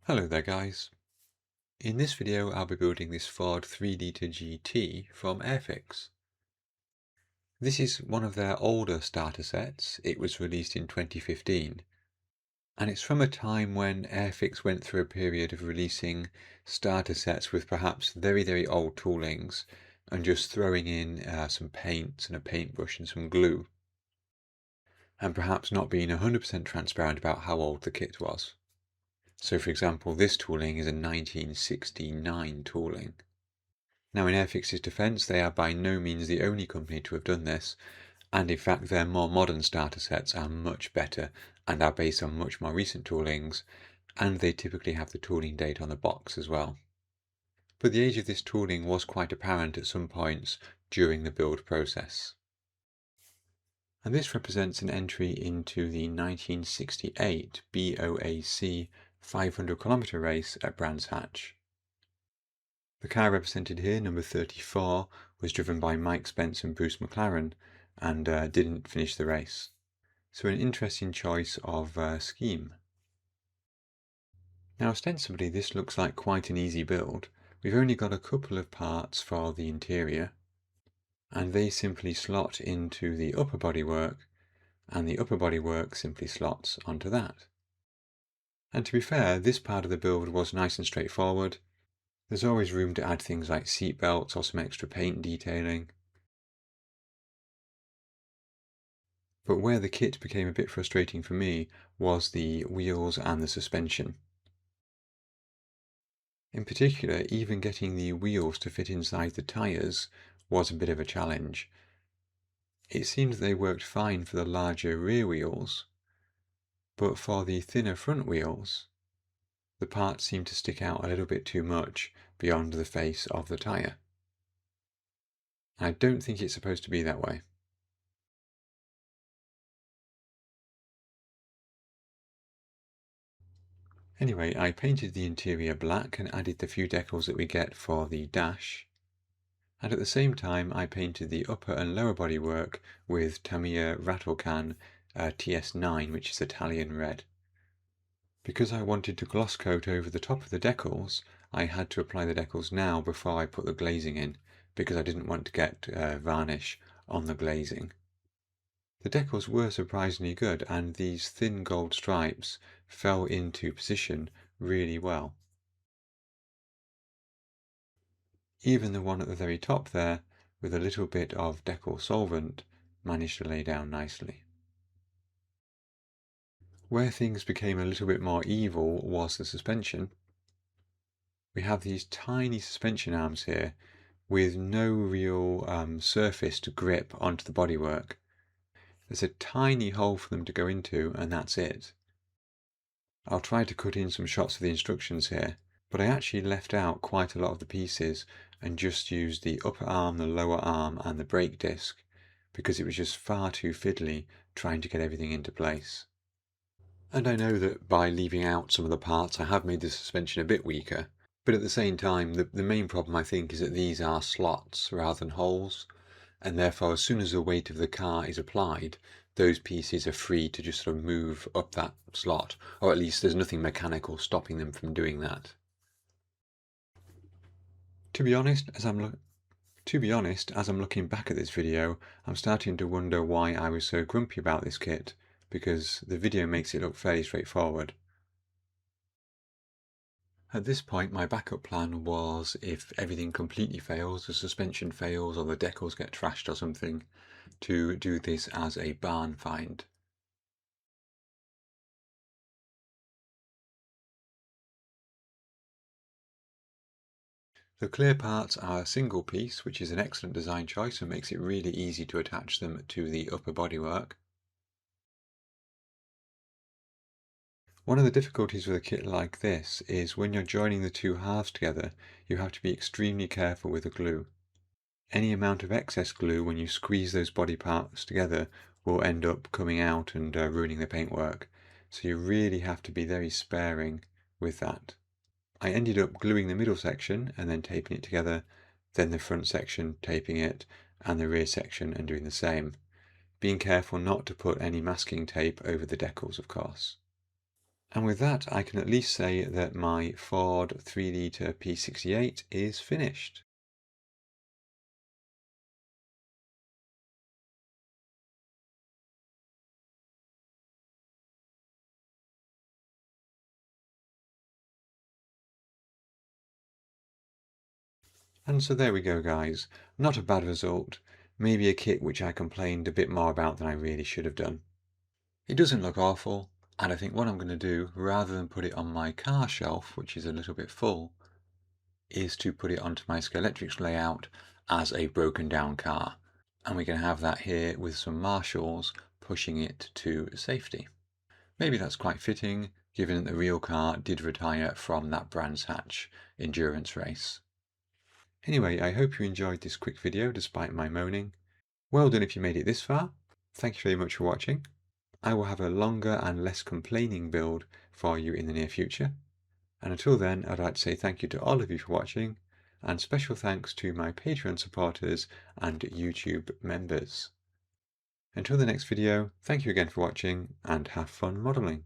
Hello there guys. In this video I'll be building this Ford 3-litre GT from Airfix. This is one of their older starter sets. It was released in 2015 and it's from a time when Airfix went through a period of releasing starter sets with perhaps very old toolings and just throwing in some paints and a paintbrush and some glue, and perhaps not being 100% transparent about how old the kit was. So for example, this tooling is a 1969 tooling. Now in Airfix's defence, they are by no means the only company to have done this, and in fact their more modern starter sets are much better and are based on much more recent toolings, and they typically have the tooling date on the box as well. But the age of this tooling was quite apparent at some points during the build process. And this represents an entry into the 1968 BOAC 500-kilometre race at Brands Hatch. The car represented here, number 34, was driven by Mike Spence and Bruce McLaren and didn't finish the race. So an interesting choice of scheme. Now ostensibly this looks like quite an easy build. We've only got a couple of parts for the interior, and they simply slot into the upper bodywork, and the upper bodywork simply slots onto that. And to be fair, this part of the build was nice and straightforward. There's always room to add things like seat belts or some extra paint detailing. But where the kit became a bit frustrating for me was the wheels and the suspension. In particular, even getting the wheels to fit inside the tyres was a bit of a challenge. It seemed they worked fine for the larger rear wheels, but for the thinner front wheels, the parts seemed to stick out a little bit too much beyond the face of the tyre. I don't think it's supposed to be that way. Anyway, I painted the interior black and added the few decals that we get for the dash. And at the same time I painted the upper and lower bodywork with Tamiya Rattlecan TS9, which is Italian red. Because I wanted to gloss coat over the top of the decals, I had to apply the decals now before I put the glazing in, because I didn't want to get varnish on the glazing. The decals were surprisingly good, and these thin gold stripes fell into position really well. Even the one at the very top there, with a little bit of decal solvent, managed to lay down nicely. Where things became a little bit more evil was the suspension. We have these tiny suspension arms here with no real surface to grip onto the bodywork. There's a tiny hole for them to go into, and that's it. I'll try to cut in some shots of the instructions here, but I actually left out quite a lot of the pieces and just used the upper arm, the lower arm and the brake disc, because it was just far too fiddly trying to get everything into place. And I know that by leaving out some of the parts I have made the suspension a bit weaker, but at the same time the main problem I think is that these are slots rather than holes, and therefore as soon as the weight of the car is applied, those pieces are free to just sort of move up that slot, or at least there's nothing mechanical stopping them from doing that. To be honest, as I'm looking back at this video, I'm starting to wonder why I was so grumpy about this kit, because the video makes it look fairly straightforward. At this point, my backup plan was, if everything completely fails, the suspension fails or the decals get trashed or something, to do this as a barn find. The clear parts are a single piece, which is an excellent design choice and makes it really easy to attach them to the upper bodywork. One of the difficulties with a kit like this is when you're joining the two halves together, you have to be extremely careful with the glue. Any amount of excess glue when you squeeze those body parts together will end up coming out and ruining the paintwork, so you really have to be very sparing with that. I ended up gluing the middle section and then taping it together, then the front section taping it, and the rear section and doing the same, being careful not to put any masking tape over the decals, of course. And with that, I can at least say that my Ford 3 litre P68 is finished. And so there we go, guys. Not a bad result. Maybe a kit which I complained a bit more about than I really should have done. It doesn't look awful, and I think what I'm going to do, rather than put it on my car shelf, which is a little bit full, is to put it onto my Scalextric layout as a broken down car. And we can have that here with some marshals pushing it to safety. Maybe that's quite fitting, given that the real car did retire from that Brands Hatch endurance race. Anyway, I hope you enjoyed this quick video despite my moaning. Well done if you made it this far. Thank you very much for watching. I will have a longer and less complaining build for you in the near future. And until then, I'd like to say thank you to all of you for watching, and special thanks to my Patreon supporters and YouTube members. Until the next video, thank you again for watching, and have fun modelling.